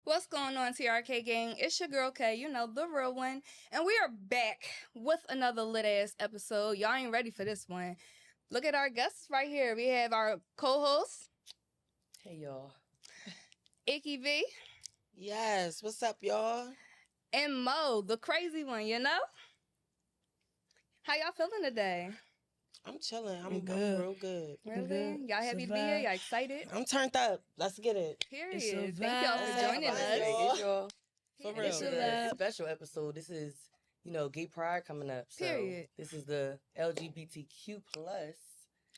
What's going on, TRK gang? It's your girl K, you know, the real one. And we are back with another lit-ass episode. Y'all ain't ready for this one. Look at our guests right here. We have our co-host. Hey, y'all. Ickiiy V. Yes, what's up, y'all? And Mo, the crazy one, you know? How y'all feeling today? I'm chilling. I'm good. real good. Really? Y'all happy to be here? Y'all excited? I'm turned up. Let's get it. Period. Thank y'all for joining us. It's your For real. This is a special episode. This is, Gay Pride coming up. So Period. This is the LGBTQ plus.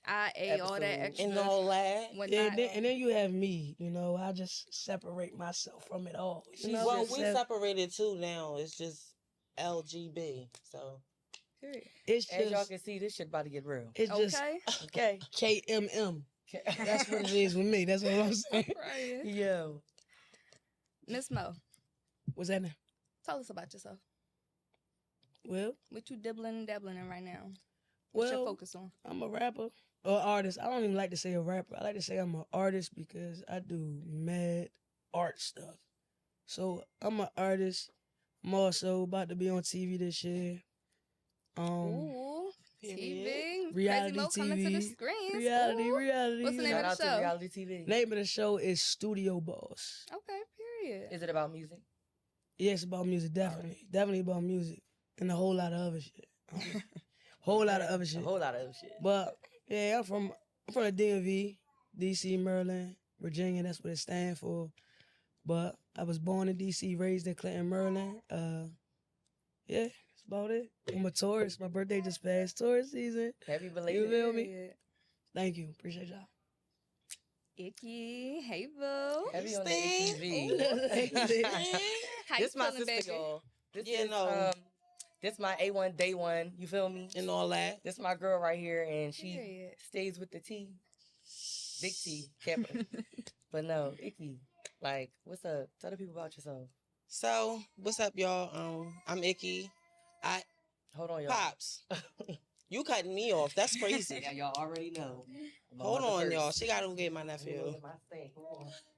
I ate all that extra. And all that. And then you have me, I just separate myself from it all. Well, we separated too now. It's just LGB. So. Period. It's just, as y'all can see, this shit about to get real. It's just okay. KMM. That's what it is with me. That's what I'm saying. Right. Yo. Miss Mo. What's that now? Tell us about yourself. Well, what you dibbling and dabbling in right now? What's your focus on? I'm a rapper or artist. I don't even like to say a rapper. I like to say I'm an artist because I do mad art stuff. So I'm an artist. I'm also about to be on TV this year. Ooh, TV. Reality Krazymoe TV. coming to the screens. Reality. What's the name Shout of the out show? to reality TV. Name of the show is Studio Boss. Okay, period. Is it about music? Yeah, it's about music, definitely. Right. Definitely about music. And a whole lot of other shit. Whole lot of other shit. A whole lot of other shit. But yeah, I'm from the DMV, DC, Maryland, Virginia, that's what it stands for. But I was born in DC, raised in Clinton, Maryland. Yeah, that's about it. I'm a tourist. My birthday just passed. Tourist season. Happy belated. You feel me? Thank you. Appreciate y'all. Ickiiy, hey boo. Heavy on the ATV. This my sister, baby? Y'all. This my A1 day one. You feel me? And all that. This my girl right here, and she stays with the T. Big T, Kepper. But no, Ickiiy, like, what's up? Tell the people about yourself. So, what's up, y'all? I'm Ickiiy. Hold on, y'all. Pops. You cutting me off. That's crazy. Yeah, y'all already know. Hold on, y'all. She got to get my nephew.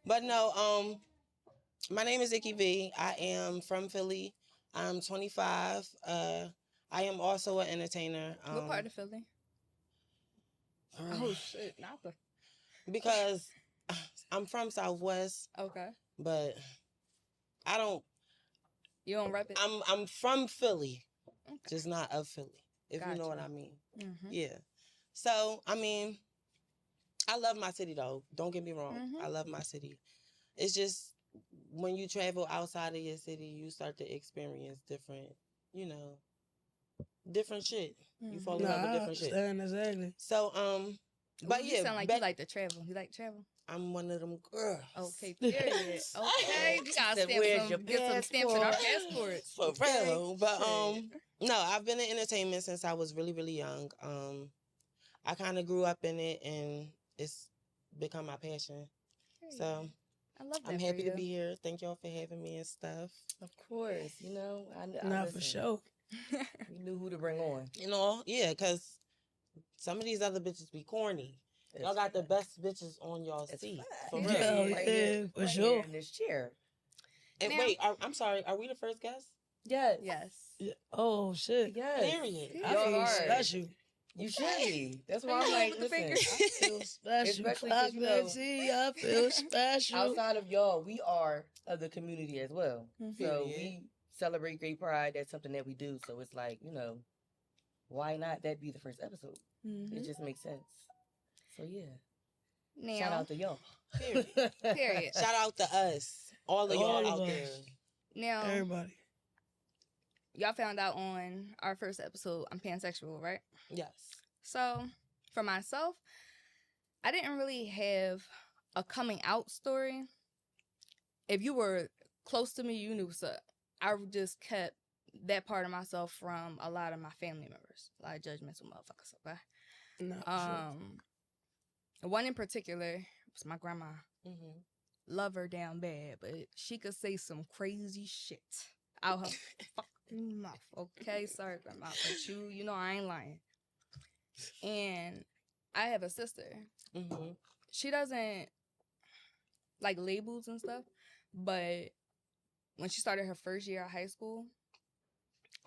But no, my name is Ickiiy V. I am from Philly. I'm 25. I am also an entertainer. What part of Philly? Oh, shit. Not the... Because I'm from Southwest. Okay. But I don't... You don't rep it? I'm from Philly. Okay. Just not of Philly. If you know what I mean. Mm-hmm. Yeah. So, I mean, I love my city, though. Don't get me wrong. Mm-hmm. I love my city. It's just when you travel outside of your city, you start to experience different, different shit. You fall in love with different shit. Exactly. So, but you sound like you like to travel. You like to travel? I'm one of them girls. Okay, period. Okay, you gotta get some stamps in our passports. For real. But, no, I've been in entertainment since I was really, really young. I kind of grew up in it, and it's become my passion. So, I love that. I'm happy to be here. Thank y'all for having me and stuff. Of course, I Not for sure. We knew who to bring on. Yeah, because some of these other bitches be corny. Y'all got the best bitches on y'all seat. For real. Yeah, for sure. In this chair. And now, wait, I'm sorry. Are we the first guest? Yes. Yeah. Oh, shit. Yes. Period. I feel special. You should be. That's why I'm like, listen, I feel special. Especially because, I feel special. Outside of y'all, we are of the community as well. Mm-hmm. So we celebrate Gay Pride. That's something that we do. So it's like, why not that be the first episode? Mm-hmm. It just makes sense. So yeah. Now, shout out to y'all. Period. Shout out to us. All of y'all out there. Now, everybody. Y'all found out on our first episode I'm pansexual, right? Yes. So, for myself, I didn't really have a coming out story. If you were close to me, you knew what's up. I just kept that part of myself from a lot of my family members. A lot of judgmental motherfuckers, okay? No, sure. One in particular was my grandma. Mm-hmm. Love her down bad, but she could say some crazy shit out her fucking mouth. Okay, sorry, grandma, but you know I ain't lying. And I have a sister. Mm-hmm. She doesn't like labels and stuff, but when she started her first year of high school,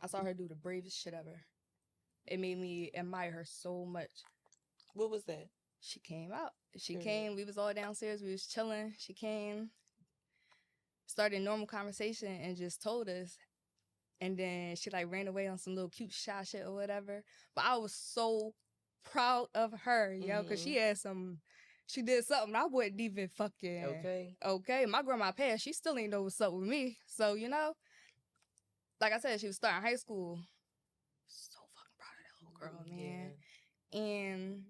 I saw her do the bravest shit ever. It made me admire her so much. What was that? She came out. She came. We was all downstairs. We was chilling. She came, started normal conversation, and just told us. And then she like ran away on some little cute shy shit or whatever. But I was so proud of her, yo, because she had some. She did something I wouldn't even fucking. Okay. My grandma passed. She still ain't know what's up with me. So, you know, like I said, she was starting high school. So fucking proud of that little girl, man. Yeah. And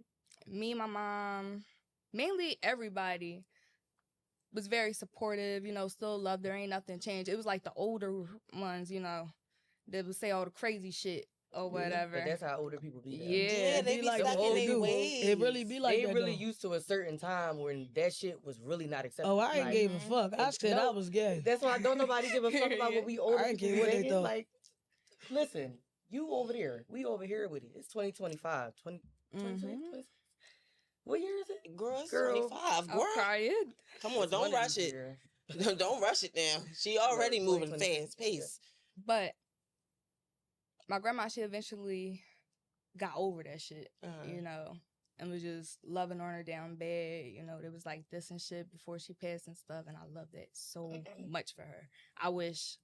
me and my mom, mainly everybody, was very supportive, you know, still loved her. Ain't nothing changed. It was like the older ones, you know, that would say all the crazy shit or whatever. But that's how older people be. Yeah, they be like stuck in their ways. It really be like that. They really used to a certain time when that shit was really not acceptable. Oh, I ain't gave a fuck. I said I was gay. That's why don't nobody give a fuck about what we older I ain't people care what they thought. Like, listen, you over there, we over here with it. It's 2025, 2026. What year is it? Girl, it's 25. Girl. I'm crying. Come on, don't rush it. Don't rush it now. She already moving fast pace. But my grandma, she eventually got over that shit, you know, and was just loving on her down bad. You know, there was like this and shit before she passed and stuff, and I love that so much for her. I wish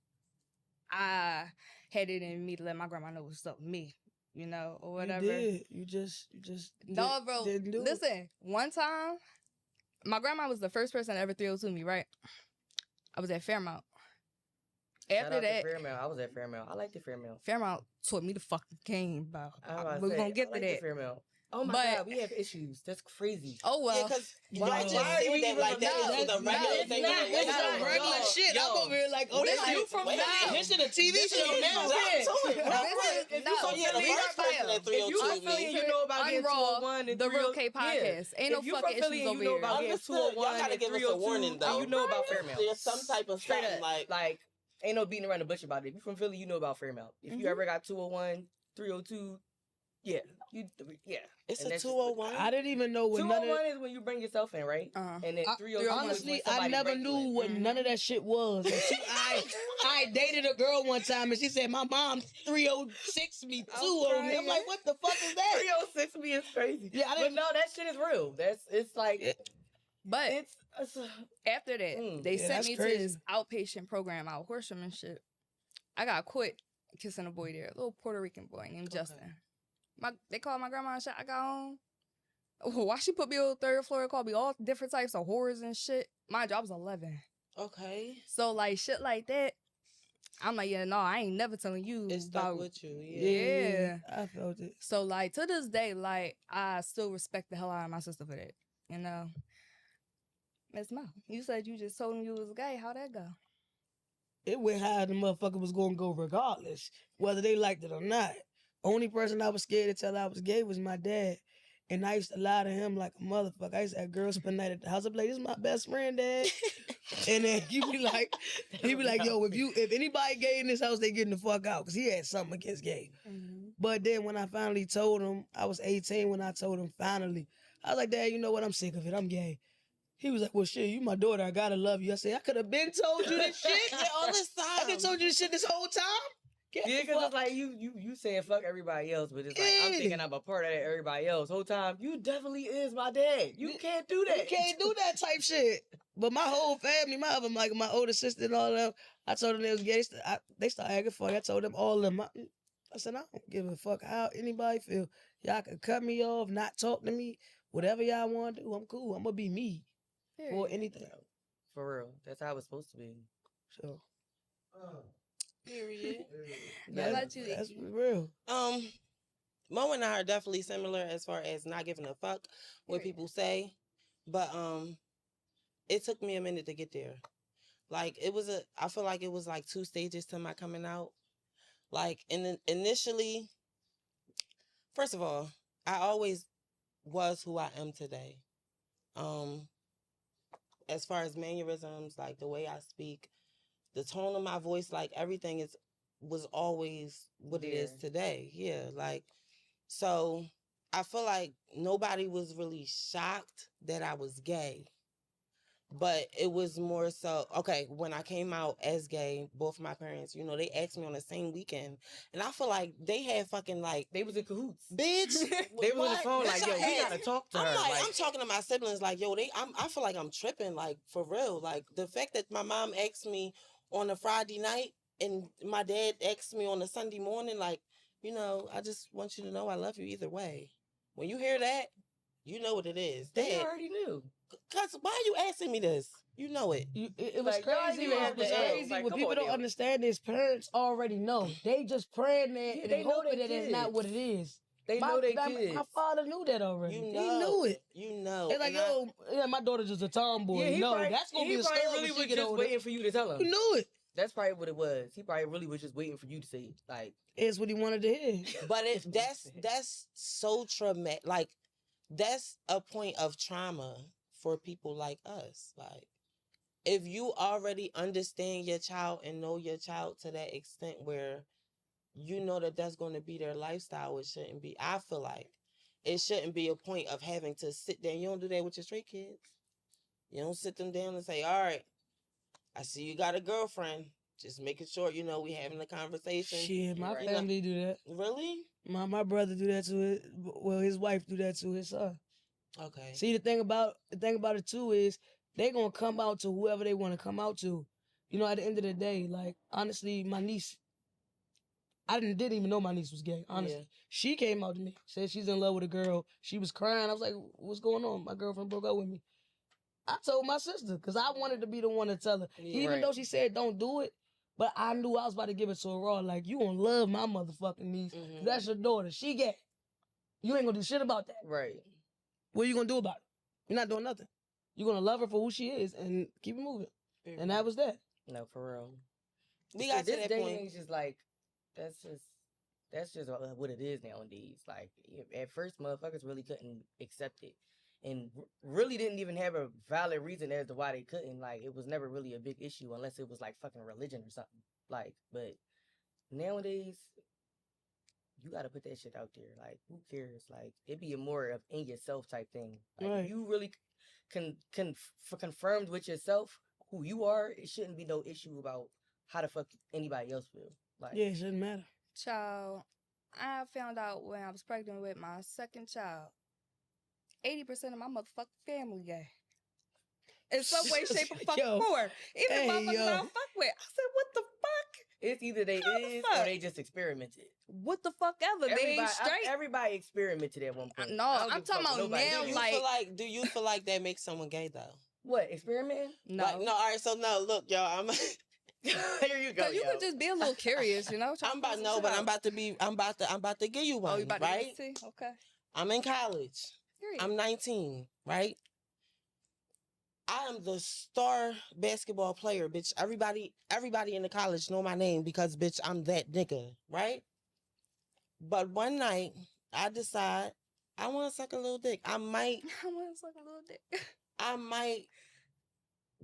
I had it in me to let my grandma know what's up with me, you know, or whatever. You did. You just no, bro. Listen, one time, my grandma was the first person to ever 302 me, right? I was at Fairmount. After that, Fairmount. I was at Fairmount. I liked the Fairmount. Fairmount taught me the fucking game, bro. We're gonna get to that. Fairmount. Oh my God, we have issues. That's crazy. Oh well. Yeah, because why just say that like that is the regular thing? It's not regular shit. I'm over here like, oh, this you from now. This is a TV show now. If you from Philly, you know about getting 201 and the Real K podcast. Ain't no fucking issues over here. Y'all gotta give us a warning though. You know about Fairmount. There's some type of something like. Ain't no beating around the bush about it. If you from Philly, you know about Fairmount. If you ever got 201, 302, yeah. It's a 201. I didn't even know what 201 is when you bring yourself in, right? And then 302 honestly, I never knew what none of that shit was. I dated a girl one time and she said, my mom 306 me too. I'm like, what the fuck is that? 306 me is crazy. Yeah, but no, that shit is real. It's like... But after that, they sent me to this outpatient program out horsemanship. I got quit kissing a boy there, a little Puerto Rican boy named Justin. They called my grandma and shit. I got home. Why she put me on the third floor and called me all different types of horrors and shit? Mind you, I was 11. Okay. So like shit like that, I'm like, yeah, no, I ain't never telling you. It stuck with you. Yeah. I felt it. So like to this day, like I still respect the hell out of my sister for that. You know. Miss Mo, you said you just told him you was gay. How'd that go? It went how the motherfucker was going to go regardless, whether they liked it or not. Only person I was scared to tell I was gay was my dad. And I used to lie to him like a motherfucker. I used to have girls spend the night at the house. I'd be like, this is my best friend, Dad. And then he'd be like, yo, if anybody gay in this house, they getting the fuck out. Because he had something against gay. But then when I finally told him, I was 18 when I told him finally. I was like, Dad, you know what? I'm sick of it. I'm gay. He was like, well, shit, you my daughter. I gotta love you. I said, I could have been told you this shit all this time. I could have told you this shit this whole time. Yeah, because it's like you saying fuck everybody else, but it's like I'm thinking I'm a part of that everybody else. Whole time, you definitely is my dad. You can't do that. You can't do that type shit. But my whole family, my older sister and all of them, I told them they was gay. They started acting funny. I told them all of them. I said, I don't give a fuck how anybody feel. Y'all can cut me off, not talk to me, whatever y'all want to do. I'm cool. I'm gonna be me. Or anything. For real. That's how it's supposed to be. So. Period. That's real. Mo and I are definitely similar as far as not giving a fuck what people say. But it took me a minute to get there. Like I feel like it was like 2 stages to my coming out. Like initially, first of all, I always was who I am today. As far as mannerisms, like the way I speak, the tone of my voice, like everything was always what it is today. Yeah, like, so I feel like nobody was really shocked that I was gay. But it was more so, okay, when I came out as gay, both my parents, you know, they asked me on the same weekend. And I feel like they had fucking like... They was in cahoots. Bitch. They was on the phone like, yo, we had, gotta talk to her. I'm talking to my siblings like, yo, I feel like I'm tripping, like, for real. Like, the fact that my mom asked me on a Friday night and my dad asked me on a Sunday morning, like, you know, I just want you to know I love you either way. When you hear that, you know what it is. They already knew. Cause why are you asking me this? You know it. It was Like, crazy. It was crazy. Like, What people don't understand is parents already know. They just praying that and they know hoping their that it's not kids. what it is. They know their kids. My father knew that already. You He know. knew it. You know. It's like, yo, my daughter's just a tomboy. Yeah, No, that's gonna be a story. He probably really was just waiting for you to tell him. You knew it. That's probably what it was. He probably really was just waiting for you to say it. Like, it's what he wanted to hear. But that's so traumatic. Like, that's a point of trauma for people like us. Like, if you already understand your child and know your child to that extent where you know that that's going to be their lifestyle, it shouldn't be. I feel like it shouldn't be a point of having to sit there. You don't do that with your straight kids. You don't sit them down and say, all right, I see you got a girlfriend. Just making sure, you know, we having a conversation. Shit, my family do that. Really? My brother do that to his wife do that to his son. Okay. See, the thing about it too is they gonna come out to whoever they want to come out to. You know, at the end of the day, like, honestly, my niece, I didn't even know my niece was gay. Honestly, Yeah. She came out to me, said she's in love with a girl. She was crying. I was like, "What's going on?" My girlfriend broke up with me. I told my sister because I wanted to be the one to tell her, even though she said don't do it. But I knew I was about to give it to her raw. Like, you gonna love my motherfucking niece. Mm-hmm. That's your daughter. She gay. You ain't gonna do shit about that. right. What are you gonna do about it? You're not doing nothing. You're gonna love her for who she is and keep it moving. Mm-hmm. And that was that. No, for real. We got to this that day point. and age is like, that's just what it is nowadays. Like, at first, motherfuckers really couldn't accept it. And really didn't even have a valid reason as to why they couldn't. Like, it was never really a big issue unless it was like fucking religion or something. Like, but nowadays, you gotta put that shit out there. Like, who cares? Like, it'd be a more of in yourself type thing. Like, Right. if you really confirmed with yourself who you are, it shouldn't be no issue about how the fuck anybody else feel. Like, Yeah, it shouldn't matter. Child, I found out when I was pregnant with my second child, 80% of my motherfucking family gay. In some way, shape, or fucking Yo. form. Even Hey, motherfuckers yo. I don't fuck with. I said, what the fuck? it's either they How the is fuck? or they just experimented. What the fuck ever? They ain't straight. Everybody experimented at one point. No, I don't I'm give a fuck talking what about nobody now, did. Do you feel like that makes someone gay though? What, experimenting? No. Like, no, all right, so no, look, y'all, I'm Here you go. Cause you yo. can just be a little curious, you know? I'm about to give you one, Oh, you about right? to see? Okay. I'm in college. Period. I'm 19, right? I am the star basketball player, bitch. Everybody in the college know my name because, bitch, I'm that nigga, right? But one night, I decide I want to suck a little dick. I might want to suck a little dick. I might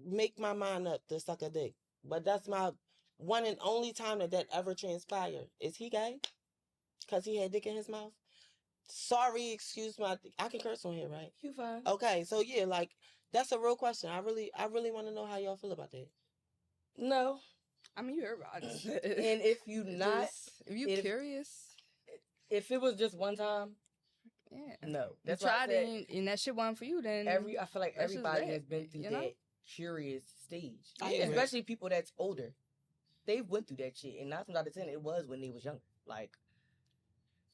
make my mind up to suck a dick. But that's my one and only time that ever transpired. Is he gay? Because he had dick in his mouth? Sorry, excuse my... I can curse on here, right? You fine. Okay, so yeah, like, that's a real question. I really want to know how y'all feel about that. No. I mean, you heard about it. And if you not... if you curious... If it was just one time... Yeah. No. That's why I said, and that shit wasn't for you, then... I feel like that's just everybody that, has been through you know? that curious stage. I agree. Especially people that's older. They went through that shit. And 9 times out of 10, it was when they was younger. Like...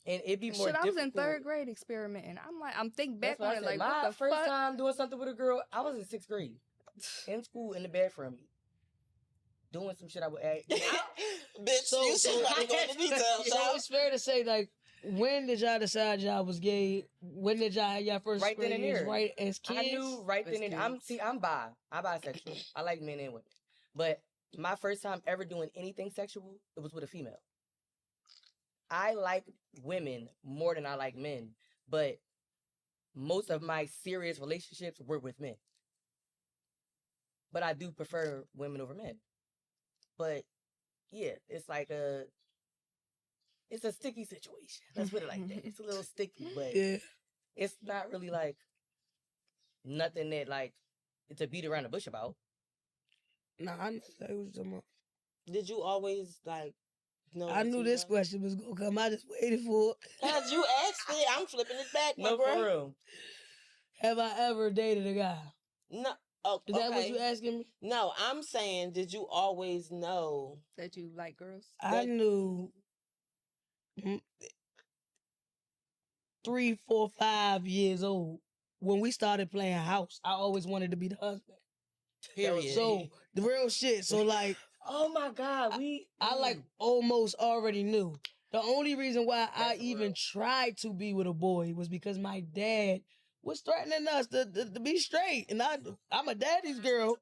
And it'd be more shit, difficult. I was in 3rd grade experimenting. I'm thinking back on it like, my what the first fuck? time doing something with a girl, I was in 6th grade. In school, in the bathroom. Doing some shit I would add. Bitch, you should not go into details. So it's fair to say, like, when did y'all decide y'all was gay? When did y'all have y'all first Right then and experience, there. right, as kids? I knew right then and I'm bi. I'm bisexual. I like men and women. But my first time ever doing anything sexual, it was with a female. I like women more than I like men, but most of my serious relationships were with men. But I do prefer women over men. But yeah, it's like it's a sticky situation. Let's put it like that. It's a little sticky, but Yeah. it's not really like nothing that like to beat around the bush about. Nah, I know that was talking about. Did you always like know? I knew this question was gonna come. I just waited for it. Cause you asked it, I'm flipping it back, my No, bro. for real. Have I ever dated a guy? No. Oh, Is that what you asking me? No, I'm saying, did you always know that you like girls? I knew 3, 4, 5 years old when we started playing house. I always wanted to be the husband. Period. So the real shit. So like, oh my God, I like almost already knew. The only reason why I even real. tried to be with a boy was because my dad was threatening us to be straight, and I'm a daddy's girl.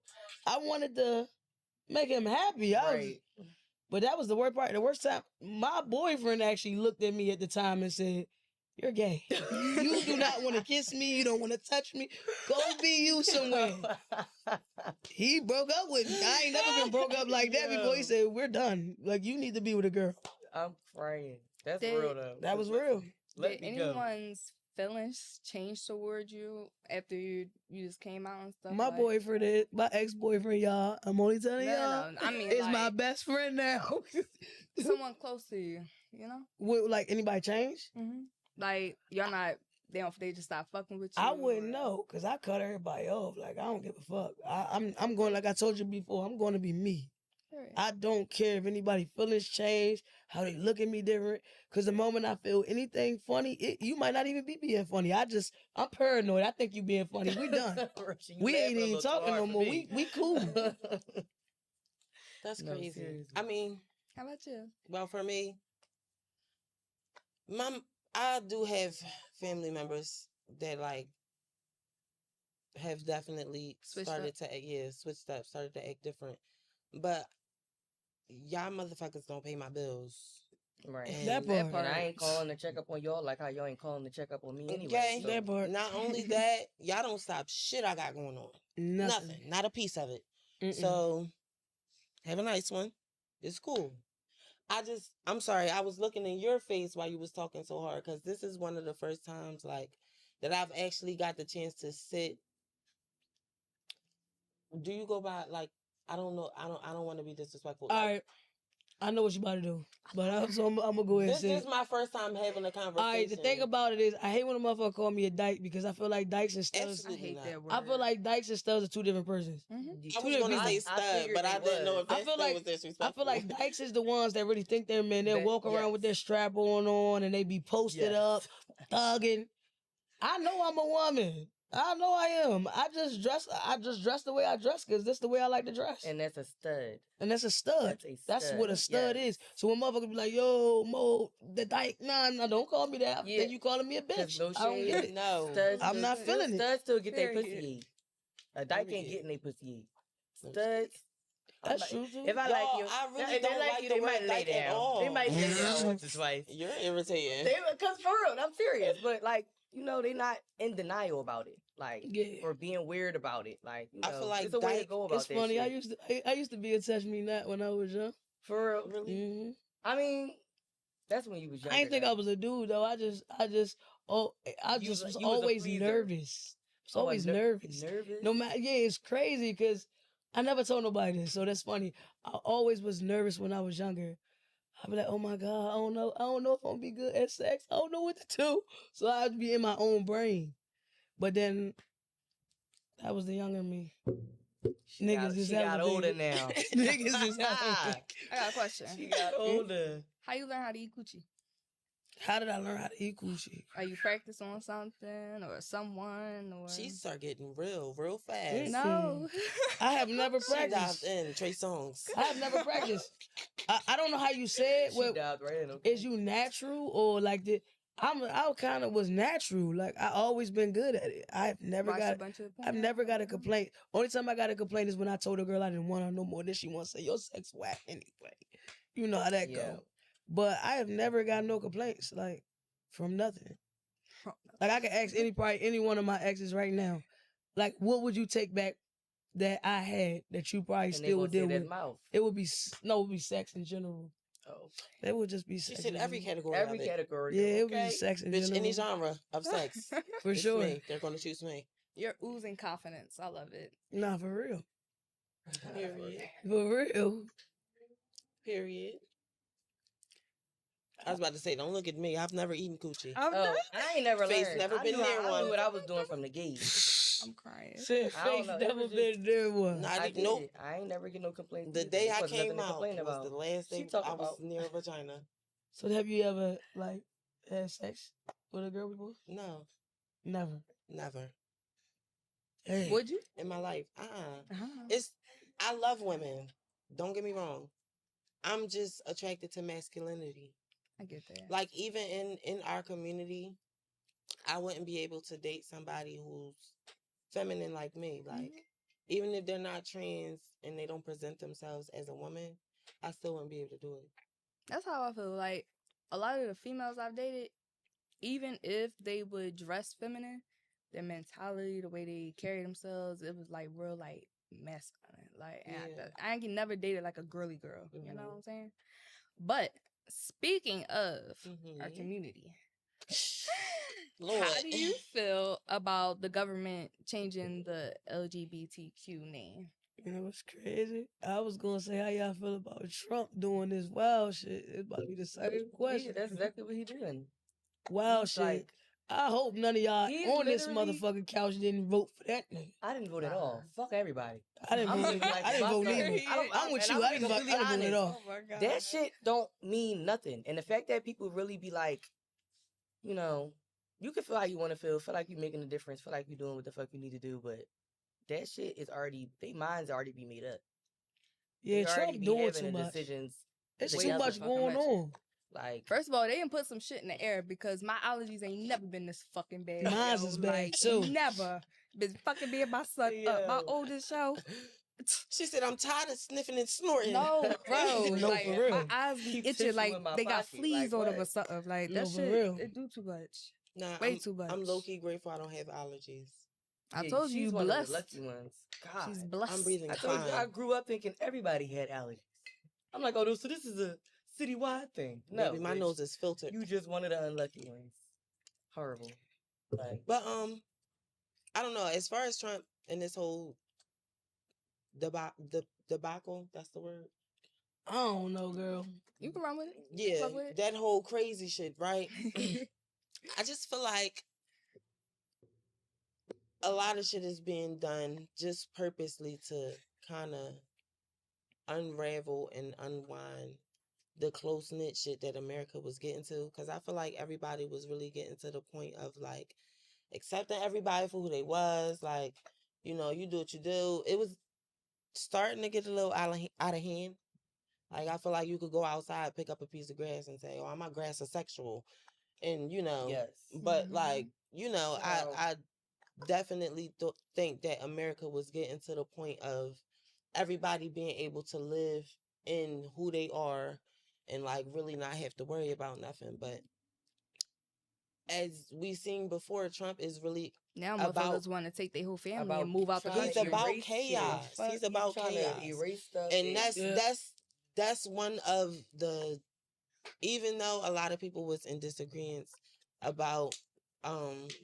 I wanted to make him happy. But that was the worst part. The worst time, my boyfriend actually looked at me at the time and said, "You're gay. You do not want to kiss me. You don't want to touch me. Go be you somewhere." He broke up with me. I ain't never been broke up like that before. He said, "We're done. Like, you need to be with a girl." I'm crying. That's real though. That was real. Did anyone's feelings change towards you after you just came out and stuff? My boyfriend, my ex-boyfriend, y'all. I'm only telling y'all. No, I mean, is my best friend now. Someone close to you, you know? Would like anybody change? Mm-hmm. Like y'all not. They just stop fucking with you. I wouldn't know, cause I cut everybody off. Like, I don't give a fuck. I'm going, like I told you before, I'm going to be me. Right. I don't care if anybody feelings change, how they look at me different. Cause the moment I feel anything funny, you might not even be being funny. I'm paranoid. I think you being funny. We done. We ain't even talking no more. We cool. That's crazy. Seriously. I mean, how about you? Well, for me, I do have family members that like have definitely started to act different. But y'all motherfuckers don't pay my bills. Right. And that part. And I ain't calling to check up on y'all like how y'all ain't calling to check up on me anyway. Okay. So. That part. Not only that, y'all don't stop shit I got going on. Nothing. Not a piece of it. Mm-mm. So, have a nice one. It's cool. I'm sorry, I was looking in your face while you was talking so hard, because this is one of the first times like that I've actually got the chance to sit. Do you go by like, I don't know, I don't want to be disrespectful. All right. I know what you about to do, but I'm gonna go ahead and say this is my first time having a conversation. All right, the thing about it is, I hate when a motherfucker call me a dyke, because I feel like dykes and studs. I hate that word. I feel like dykes and studs are two different persons. Mm-hmm. I was going to say stud, but I didn't know if that was disrespectful. I feel like dykes is the ones that really think they're men. They'll walk around with their strap on and they be posted up, thugging. I know I'm a woman. I know I am. I just dress the way I dress because that's the way I like to dress. And that's a stud. That's a stud. That's what a stud is. So when motherfuckers be like, "Yo, Mo, the dyke," nah, don't call me that. Then you calling me a bitch. No I don't get it. No. I'm not feeling it. Studs still get their pussy eat. A dyke ain't getting their pussy eat. Studs. That's true too. If I like you, I really don't like they might lay down. They might lay down once or twice. You're irritating. Because for real, I'm serious. But like, you know, they not in denial about it. Like, or being weird about it. Like, you know, I feel like it's a way to go about it. It's funny. I used to be a touch me not when I was young. For real, really. Mm-hmm. I mean, that's when you was young. I didn't think I was a dude though. I was always nervous. I was always nervous. No matter, it's crazy because I never told nobody this, so that's funny. I always was nervous when I was younger. I'd be like, "Oh my God, I don't know if I'm gonna be good at sex. I don't know what to do." So I'd be in my own brain. But then that was the younger me. Niggas just got older now. Niggas just I got a question. She got older. How you learn how to eat coochie? How did I learn how to eat coochie? Are you practice on something or someone? Or she start getting real fast. No. I have never practiced. She dived in Trey Songz. I have never practiced. I don't know how you say it. She dived right in. Okay. Is you natural or like the? I kind of was natural. Like I always been good at it. I've never got a complaint. Only time I got a complaint is when I told a girl I didn't want her no more. Then she want to say your sex whack anyway. You know how that go. But I have never got no complaints like from nothing. Like I can ask any one of my exes right now, like what would you take back that I had that you probably still would deal with? It would be sex in general. Oh, it would just be sex. She said every category. Category. Yeah, it would be sex in general. Any genre of sex. For sure. Me. They're going to choose me. You're oozing confidence. I love it. Nah, for real. Period. For real. Period. I was about to say, don't look at me. I've never eaten coochie. I ain't never Face learned. never I been knew, near I one. knew what I was doing from the gate. I'm crying. Said I don't face know, it never was been there one. Nah, I did. nope. I ain't never get no complaints. The either. day There I wasn't nothing came to out complain was about. the last She day talk I was about- near a vagina. So have you ever like had sex with a girl before? No, Never. never Hey. Would you? in my life. Uh-huh. I love women. Don't get me wrong. I'm just attracted to masculinity. I get that. Like even in our community, I wouldn't be able to date somebody who's feminine like me. Like even if they're not trans and they don't present themselves as a woman, I still wouldn't be able to do it. That's how I feel. Like a lot of the females I've dated, even if they would dress feminine, their mentality, the way they carry themselves, it was like real like masculine. Like Yeah. I ain't never dated like a girly girl. You know Mhm. what I'm saying? But speaking of our Mhm. community, Lord. how do you feel about the government changing the LGBTQ name? You know what's crazy? I was gonna say how y'all feel about Trump doing this wild shit. It's about to be the same question. Yeah, that's exactly what he doing. Wild He's shit. like, I hope none of y'all He's on this literally- motherfucking couch didn't vote for that nigga. I didn't vote at all. Fuck everybody. I didn't I'm vote. really like I didn't vote myself. either. I'm with and you. I'm I didn't vote. I completely didn't vote at honest. all. Oh my god. That shit don't mean nothing. And the fact that people really be like, you know, you can feel how you want to feel like you're making a difference, feel like you're doing what the fuck you need to do, but that shit is already, they minds already be made up. Yeah, They already Trump be doing having too the much. decisions. There's way too out the much fucking going mention. on. Like, First of all, they didn't put some shit in the air because my allergies ain't never been this fucking bad. Mine's yo. is bad, like, too. Never been fucking being my son up. My Yo. oldest show. She said, I'm tired of sniffing and snorting. No, bro. No, like, for real. my eyes be Keep itching tissue like in my they got pocket, fleas like on them or what? something. Like No, that for shit, real. it do too much. Nah, Way too much. I'm low-key grateful I don't have allergies. I yeah, told you, she's you one blessed. of the lucky ones. God. She's blessed. I'm breathing I told you, I fine. grew up thinking everybody had allergies. I'm like, oh, so this is a citywide thing. No, Baby, my bitch. nose is filtered. You just one of the unlucky ones. Horrible. Like, But I don't know. As far as Trump and this whole debacle, that's the word. I don't know, girl. You can run with it. Yeah, Fuck with it. that whole crazy shit, right? I just feel like a lot of shit is being done just purposely to kind of unravel and unwind the close-knit shit that America was getting to. Because I feel like everybody was really getting to the point of, like, accepting everybody for who they was. Like, you know, you do what you do. It was starting to get a little out of hand. Like, I feel like you could go outside, pick up a piece of grass and say, oh, I'm a grassosexual. And, you know, yes. but, Mhm. like, you know, Well- I definitely think that America was getting to the point of everybody being able to live in who they are and, like, really not have to worry about nothing. But as we seen before, Trump is really Now about- motherfuckers want to take their whole family About and move out the trying he's to country. about erase shit. chaos. Fuck, He's about trying chaos. to erase stuff. And Yeah. that's one of the, even though a lot of people was in disagreement about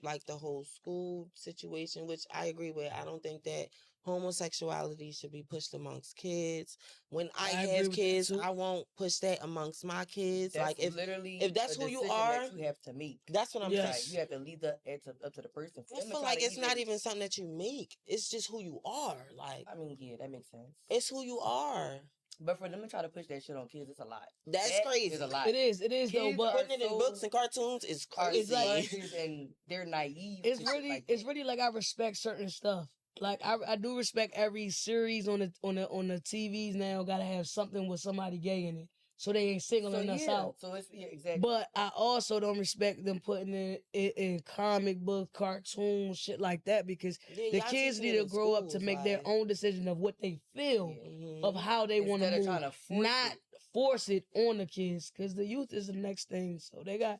like the whole school situation, which I agree with. I don't think that homosexuality should be pushed amongst kids. When I I agree have with that, kids, too. I won't push that amongst my kids. That's like if literally that's a who you decision are, that you have to make. that's what I'm Yes. saying. Like, you have to leave it's up to the person. For I them to feel try like to it's not even something that you make. It's just who you are. Like I mean, yeah, that makes sense. it's who you are. But for them to try to push that shit on kids, it's a lot. That's That crazy. is a lot. It is though, Kids but are Putting it in so- books and cartoons is Are crazy. sponges and they're naive. it's to shit really like it's that. really like I respect certain stuff. Like I do respect every series on the TVs now gotta have something with somebody gay in it, so they ain't singling us out. So it's exactly. But I also don't respect them putting it in comic book, cartoons, shit like that, because Yeah, the y'all kids teaching need it to in grow up to schools, make their like- own decision of what they feel, Mhm. of how they want to Instead of move, trying to force not it. force it on the kids, because the youth is the next thing. So they got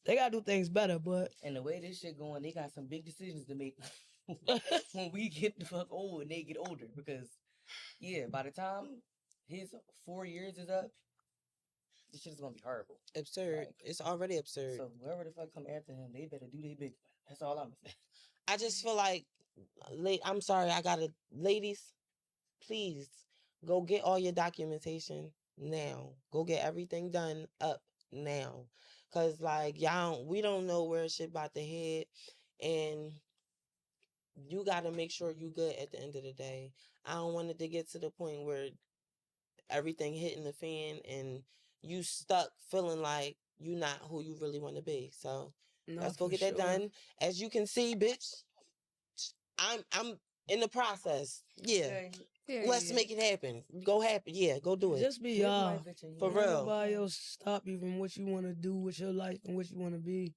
to do things better. But And the way this shit going, they got some big decisions to make when we get the fuck old and they get older. Because, yeah, by the time his 4 years is up, this shit is gonna be horrible. Absurd. Like, It's already absurd. So whoever the fuck come after him, they better do their big That's all I'm saying. I just feel like, I'm sorry, ladies, please go get all your documentation now. Go get everything done up now. Cause like we don't know where shit about to head, and you gotta make sure you good at the end of the day. I don't want it to get to the point where everything hitting the fan and you stuck feeling like you not who you really want to be. So let's go get that done. As you can see, bitch, I'm in the process. Yeah. Let's make it happen. Go happen. Yeah, go do it. Just be y'all. For real. Nobody else stop you from what you want to do with your life and what you want to be.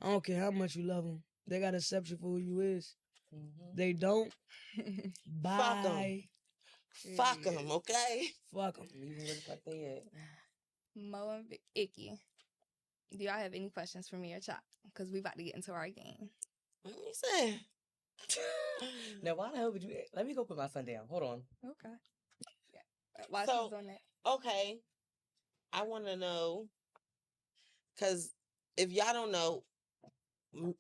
I don't care how much you love them. They got to accept you for who you is. Mm-hmm. They don't. Bye. Fuck them, okay? Fuck them. Even look like they at. Mo and Ickiiy, do y'all have any questions for me or Chop? Because we about to get into our game. Let me see. Now, why the hell would you... Let me go put my son down. Hold on. Okay. Yeah. Why she's on that? Okay. I want to know, because if y'all don't know,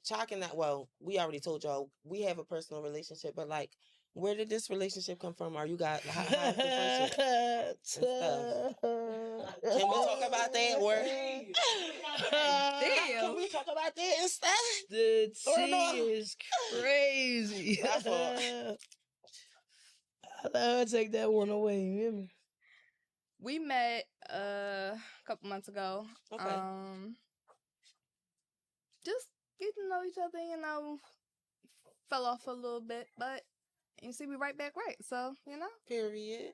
Chalk and that, well, we already told y'all, we have a personal relationship, but like, where did this relationship come from? Are you guys, how the friendship and stuff? Can we talk about that? Or can we talk about that and stuff? The tea is crazy. I let her take that one away. You hear me? We met a couple months ago. Okay. Just getting to know each other, you know, fell off a little bit, but you see, we right back right. So, you know. Period.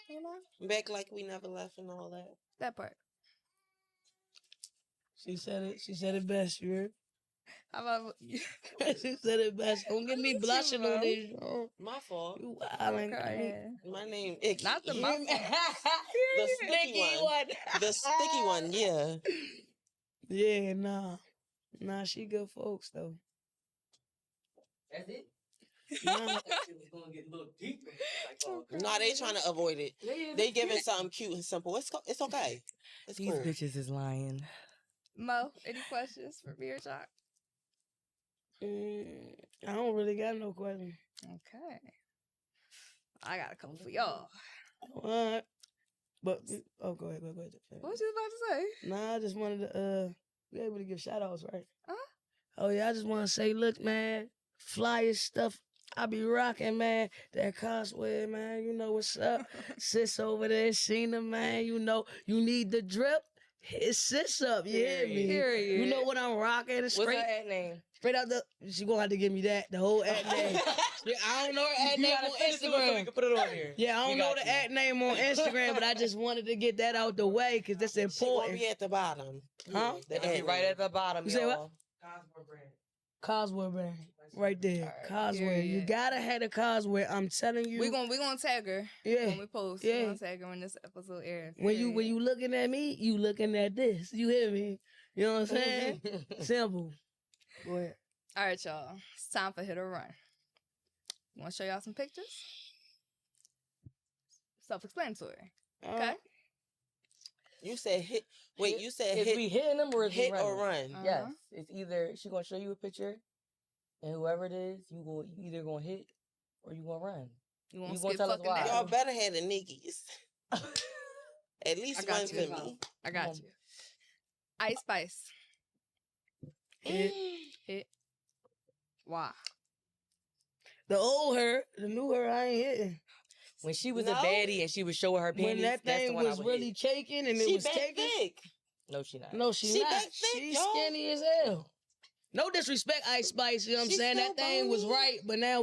You know. Back like we never left and all that. That part. She said it. She said it best. You heard? How about she said it best. Don't get me blushing on this. My fault. You wildin'. My name Ickiiy. Not the mouth. The sticky one. The sticky one, yeah. Yeah, nah, she good folks though. That's it? Nah. It was gonna get a little deeper. Nah, they trying to avoid it. They giving something cute and simple. It's okay. It's These cool. bitches is lying. Mo, any questions for me or Jock? I don't really got no question. Okay. I got a couple for y'all. What? But go ahead. What was you about to say? Nah, I just wanted to be able to give shout outs, right? Huh? Oh yeah, I just want to say, look, man, flyer stuff I be rocking, man. That cosplay, man, you know what's up. Sis over there, Sheena, man, you know, you need the drip. Hit sis up, you hear me? Period. You know what I'm rocking? What's her ad name? Straight out she gonna have to give me that, the whole ad name. I don't know her ad name on Instagram. So we can put it on here. Yeah, I don't know the ad name on Instagram, but I just wanted to get that out the way because that's important. She won't be at the bottom. Huh? They'll be right at the bottom, You say what? Cosmo brand. Cosmo brand. Right there. All right, Cosmo. period. You gotta have a Cosmo. I'm telling you. We gonna tag her. Yeah. When we post. Yeah. We gonna tag her when this episode airs. When you looking at me, you looking at this. You hear me? You know what I'm saying? Simple. Go ahead. All right, y'all. It's time for Hit or Run. Want to show y'all some pictures? Self-explanatory. Okay. You said hit. Wait, you said Is hit. we hitting them or is Hit we or running? run. Yes. It's either she gonna show you a picture, and whoever it is, you either gonna hit or you gonna run. You want You to gonna skip tell us fucking why? down? Y'all better have the niggas. At least I got one you. for me. I got you. Ice Spice. Hit. Why? The old her, the new her, I ain't hitting. When she was No. a baddie and she was showing her panties, When that that's the thing one I was would really hit. caking and She it was back caking. thick. No, she not. No, she She not. back thick, She's y'all. skinny as hell. No disrespect, Ice Spice. You know what I'm She saying? still That thing was bony. right, but now